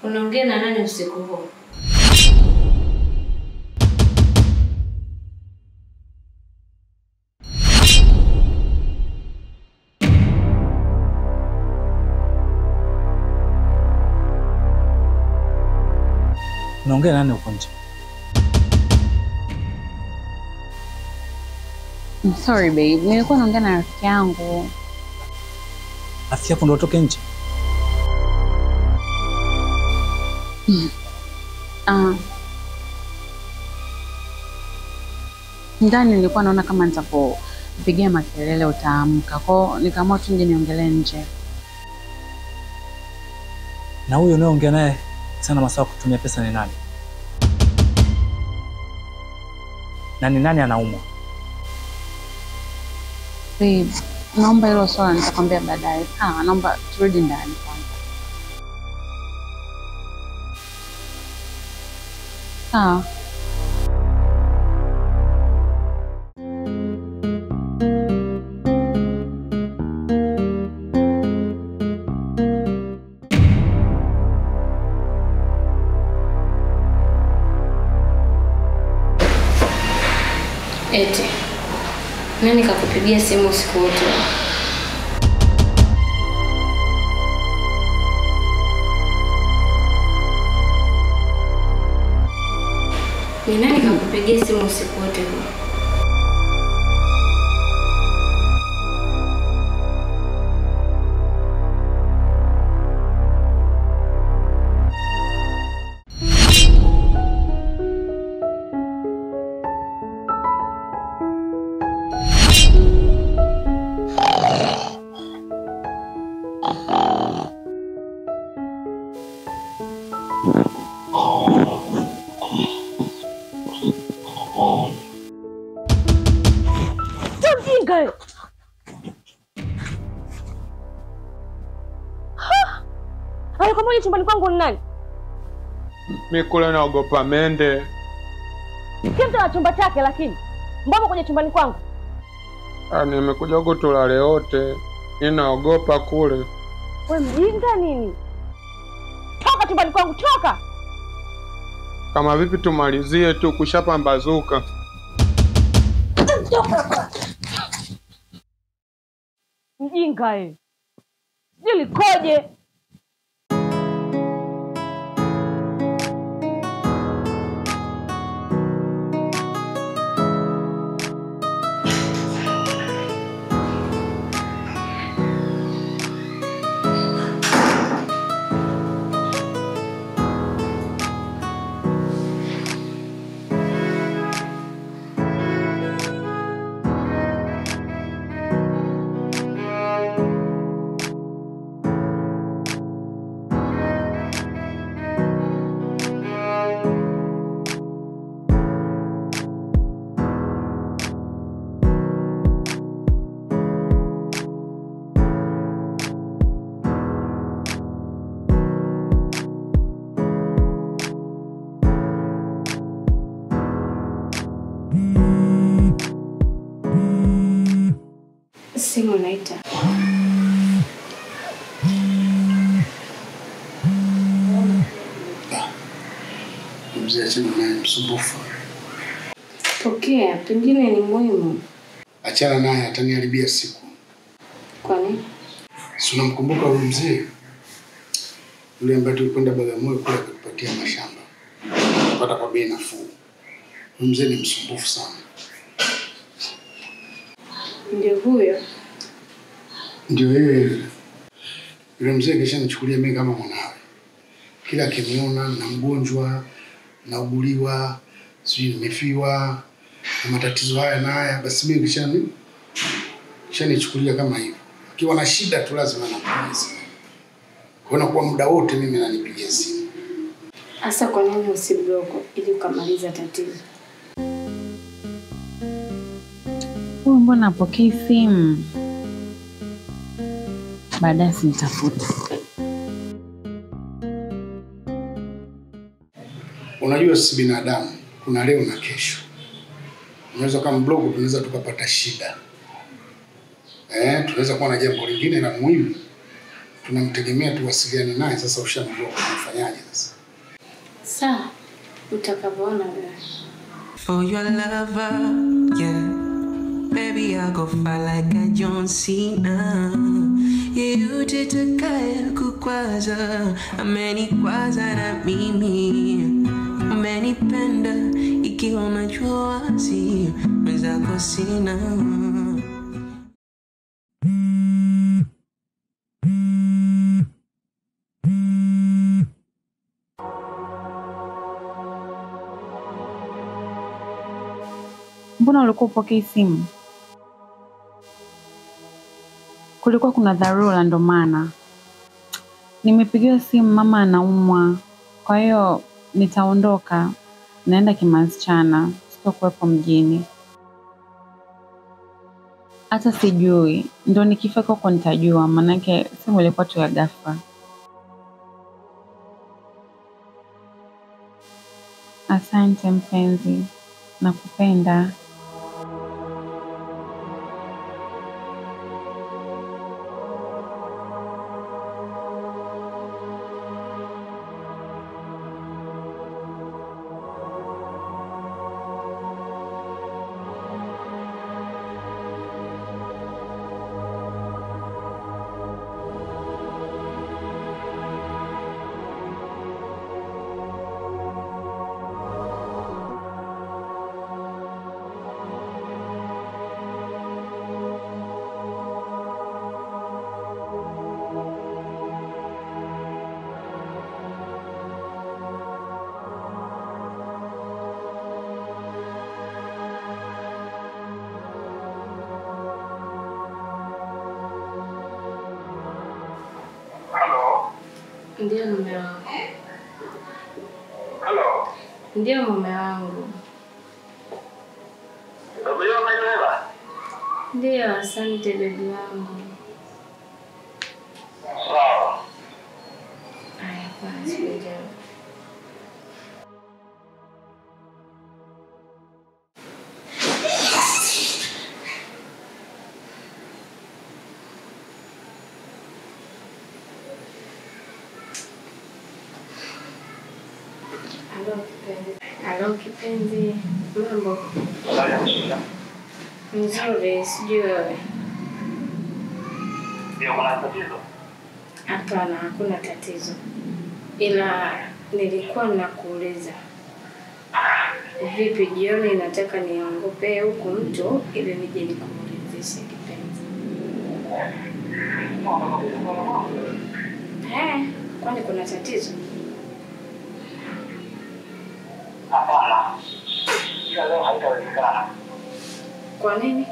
Unaongea na nani usiku huu? Unaongea na nani huko nje? I'm sorry babe, nilikuwa naongea na rafiki yangu. Rafiki yako ndo utoke nje? Ndani nilikuwa naona kama nitakupigia makelele utaamka. Kwa nikaamua tu nje niongelee nje. Na huyo unayeongea naye sana masaa kutumia pesa ni nani? Na ni nani anaumwa? Babe, naomba hilo swala nitakwambia baadaye. Naomba turudi ndani kwanza. Eti, nani kakupigia simu usiku wote? Ni nani kakupigia simu usiku wote huu? Alikuwa chumbani kwangu ni nani? Mimi kule naogopa mende. Kila mtu ana chumba chake lakini mbona kwenye chumbani kwangu? Nimekuja huko tulale wote. Ninaogopa kule. Wewe mjinga nini? Toka chumbani kwangu, toka! Kama vipi tumalizie tu kushapambazuka. Mjinga wewe. Sijui likoje. Simu naita. Mzee achana naye, msumbufu. Pokea, pengine ni muhimu. Achana naye, ataniharibia siku. Kwa nini? Si unamkumbuka huyu mzee? Yule ambaye tulikwenda Bagamoyo kule kutupatia mashamba. Kupata kwa bei nafuu. Huyu mzee ni msumbufu sana. Ndio huyo? Ndio yeye. Yule mzee kisha nichukulia mimi kama mwanawe. Kila kimiona na mgonjwa, nauguliwa, sijui nimefiwa, na matatizo haya na haya, basi mimi kisha nichukulia kama hivyo. Akiwa na shida tu lazima anapigia simu. Kwa kuwa muda wote mimi nanipigia simu. Asa kwa nini usibloko ili ukamaliza tatizo? Wewe mbona hapokei simu? Baadaye nitafuta. Unajua sisi binadamu kuna leo na kesho. Unaweza kama blogu tunaweza tukapata shida. Tunaweza kuwa na jambo lingine la muhimu tunamtegemea tuwasiliane naye. Sasa ushamjua kufanyaje sasa? Sawa, utakavyoona wewe. For your lover, yeah. Baby, I'll go far like a John Cena. Yeah, you did the kaya kukwaza. Ameni kwaza na mimi. Ameni penda, ikiwa unajua wazi. Mwenzako sina. Mbona ulikuwa upokei simu? Kulikuwa kuna dharura ndo maana. Nimepigiwa simu mama anaumwa. Kwa hiyo nitaondoka. Naenda Kimasichana. Sitokuwepo mjini. Hata sijui. Ndo nikifika huko nitajua. Manake simu ilikuwa tu ya ghafla. Asante mpenzi. Nakupenda. Ndio mume wangu. Hello. Ndio mume wangu. Ndio, asante baby wangu. Sawa. Haya, basi ndio. Halo kipenzi, mambo? Nzuri, sijui wewe. Ndio, kuna tatizo? Hapana, hakuna tatizo. Ila nilikuwa nakuuliza. Vipi jioni nataka niongope huku mtu ili nije nikuulize kipenzi. Kwani kuna tatizo? Hapana. Ila leo haitawezekana. Kwa nini?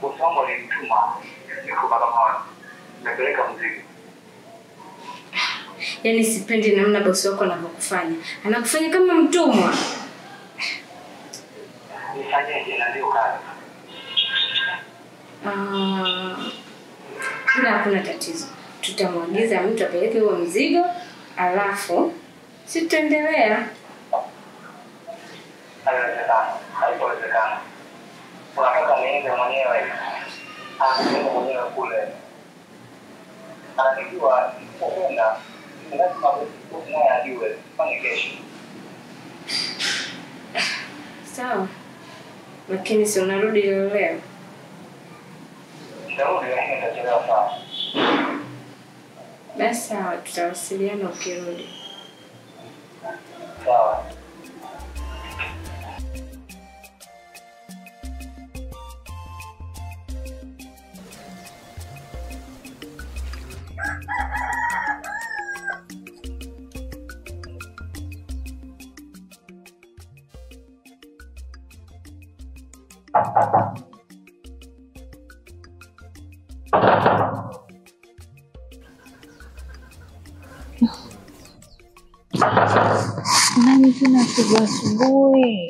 Usambo alinituma niko Bagamoyo. Nimepeleka mzigo. Yaani sipendi namna bosi wako anavyokufanya. Anakufanya kama mtumwa. Nifanyeje na ndio kazi? Ila hakuna tatizo. Tutamwagiza mtu apeleke huo mzigo, alafu sitaendelea. Haitawezekana. Unataka niende mwenyewe. Niende mwenyewe kule. Anajua kwenda lazima mmoja ajue fanye kesho. Sawa. Lakini si unarudi leo? Ndarudi lakini nitachelewa sana. Basi sawa, tutawasiliana ukirudi. Sawa. Nani tena asubuhi?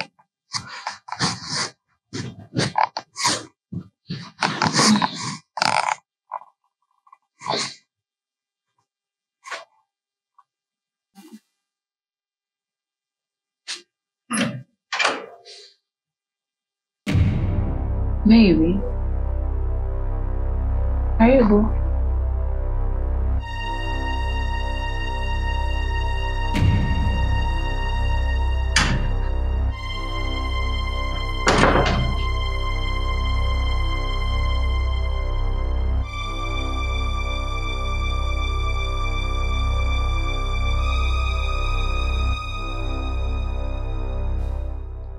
Baby, are Karibu.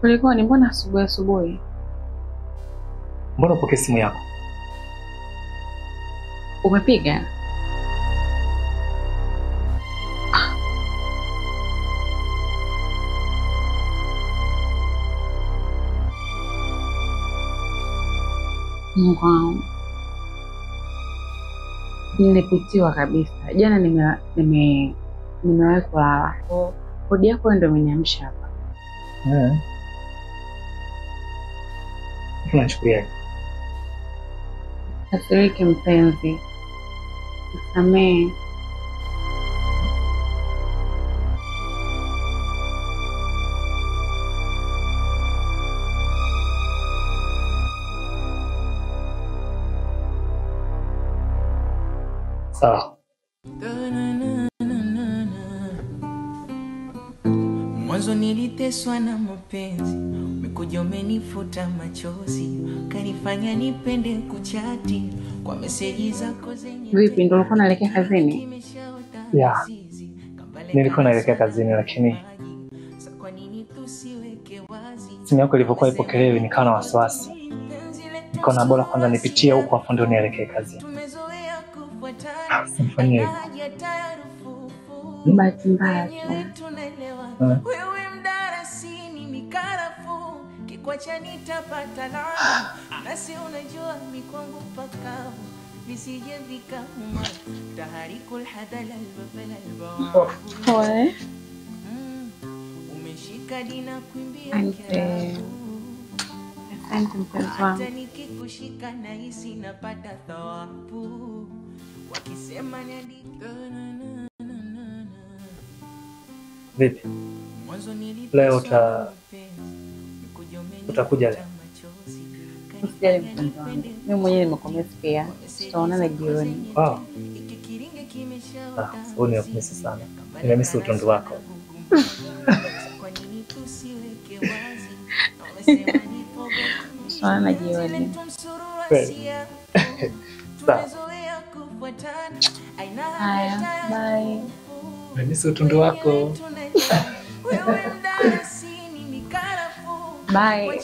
Kulikoni, mbona asubuhi? Mbona upokee simu yako? Umepiga? Mungu wangu. Nilipitiwa kabisa. Jana nimewahi kulala. Kodi yako ndio imeniamsha hapa. Unachukulia? Kasiriki mpenzi. Nisamehe. Sawa. Mwanzo niliteswa na mapenzi, umekuja umenifuta machozi, kanifanya nipende kuchati kwa meseji zako zenye. Vipi, ndio ulikuwa unaelekea kazini? Yeah. Nilikuwa naelekea kazini lakini simu yako ilivyokuwa ipokelewi nikawa na wasiwasi. Nikaona bora kwanza nipitie huko afu ndio nielekee kazini. Simfanyie hivyo. Bahati mbaya tu. Wewe mdarasini mikarafu, kikwacha nitapata laana, nasi unajua mikwangu pakavu, visije vikauma, taharikul hadala albafala albawabu. Pole. Umeshika dina kuimbia Asante mpenzi wangu. hata nikikushika na hisi napata thawabu, wakisema niandike. Vipi? Leo utakuja leo? Usijali mpenzi wangu. Mimi mwenyewe nimekumisikia. Tutaonana jioni. Wow. Ni wakumisi sana. Nimemisi utundu wako. Tutaonana jioni. Sawa. Haya, bye. Nimemisi utundu wako. Bye.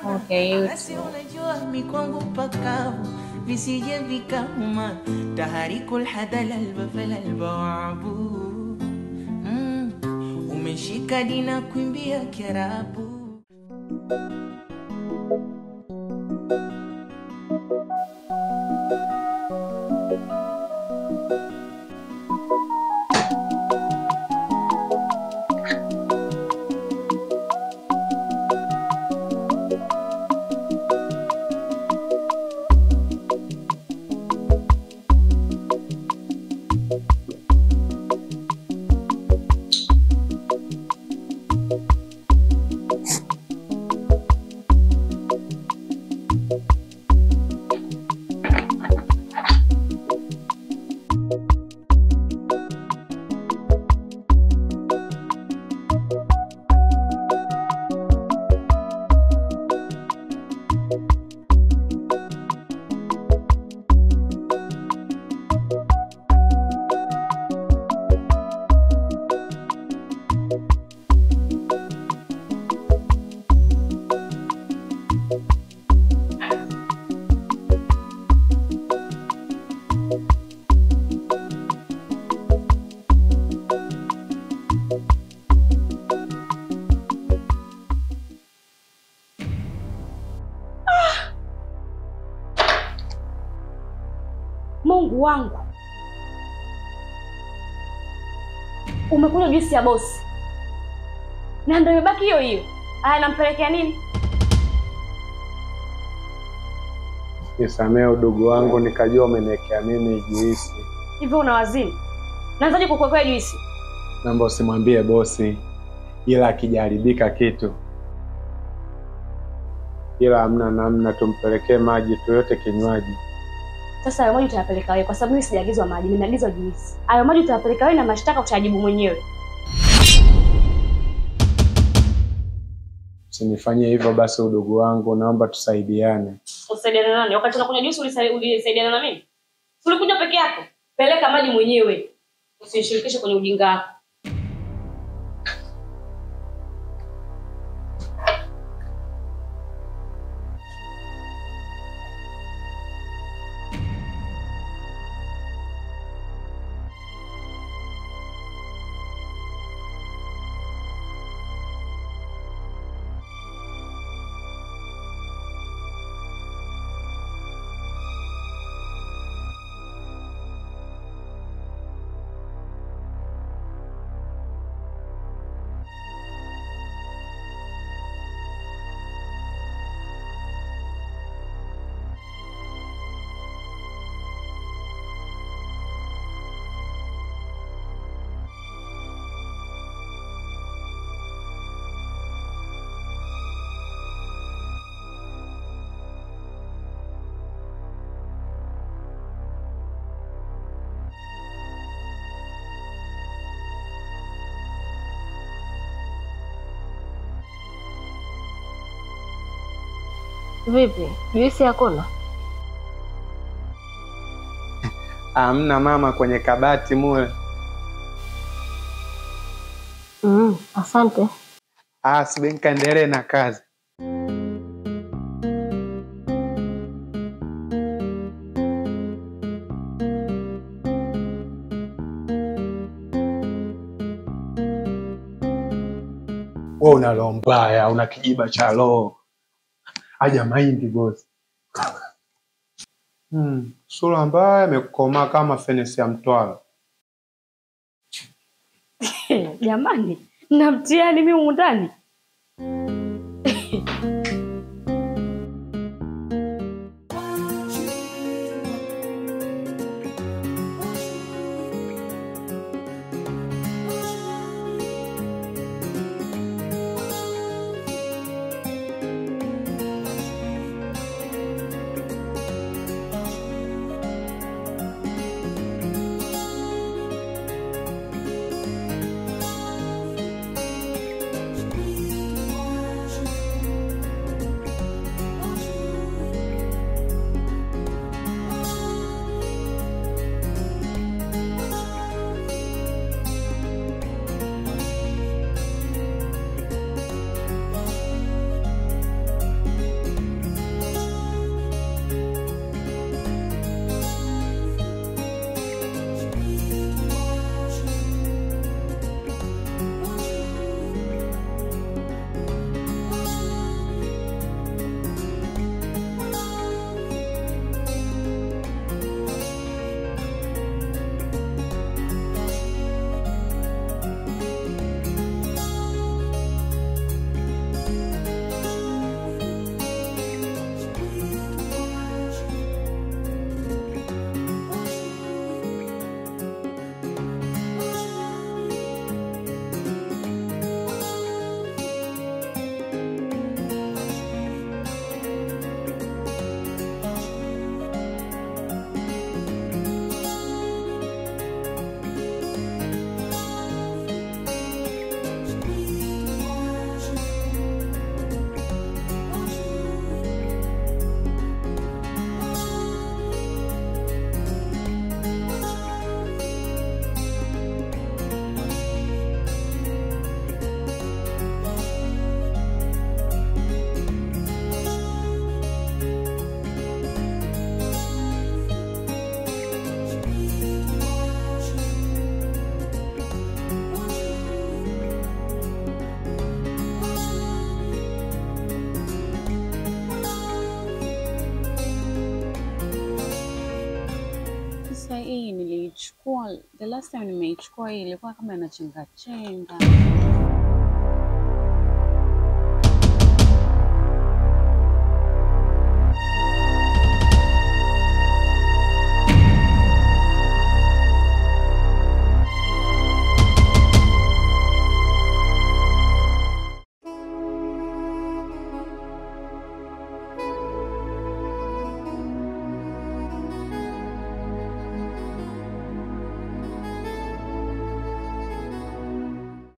Okay, you too. Unajua mikwangu pakavu, visije vikauma, taharikul hadala albafala albawabu. Umeshika dina kuimbia kiarabu. Mungu wangu. Umekunywa juisi ya bosi. Na ndio imebaki hiyo hiyo. Haya, nampelekea nini? Nisamee udugu wangu, nikajua umeniwekea mimi juisi. Hivyo una wazimu. Naanzaje kukuwekea juisi? Naomba usimwambie bosi, ila akijaribika kitu. Ila hamna namna, tumpelekee maji tu, yote kinywaji. Sasa hayo maji utayapeleka wewe kwa sababu mimi sijaagizwa maji, nimeagizwa juisi. Hayo maji utayapeleka wewe na mashtaka utajibu mwenyewe. Usinifanyie hivyo basi udugu wangu, naomba tusaidiane. Usaidiane na nani? Wakati unakunywa juisi ulisaidiana na mimi? Ulikunywa peke yako? Peleka maji mwenyewe. Usinishirikishe kwenye ujinga wako. Vipi? Juisi hakuna? Hamna mama, kwenye kabati mule. Asante. Sibe nikaendelee na kazi. Wewe una roho mbaya, una kijiba cha roho. Aja mahindi boss. Sura mbaya imekoma kama fenesi ya Mtwara. Jamani, na mtihani mimi humu ndani. Hii nilichukua the last time nimeichukua hii ilikuwa kama inachenga chenga.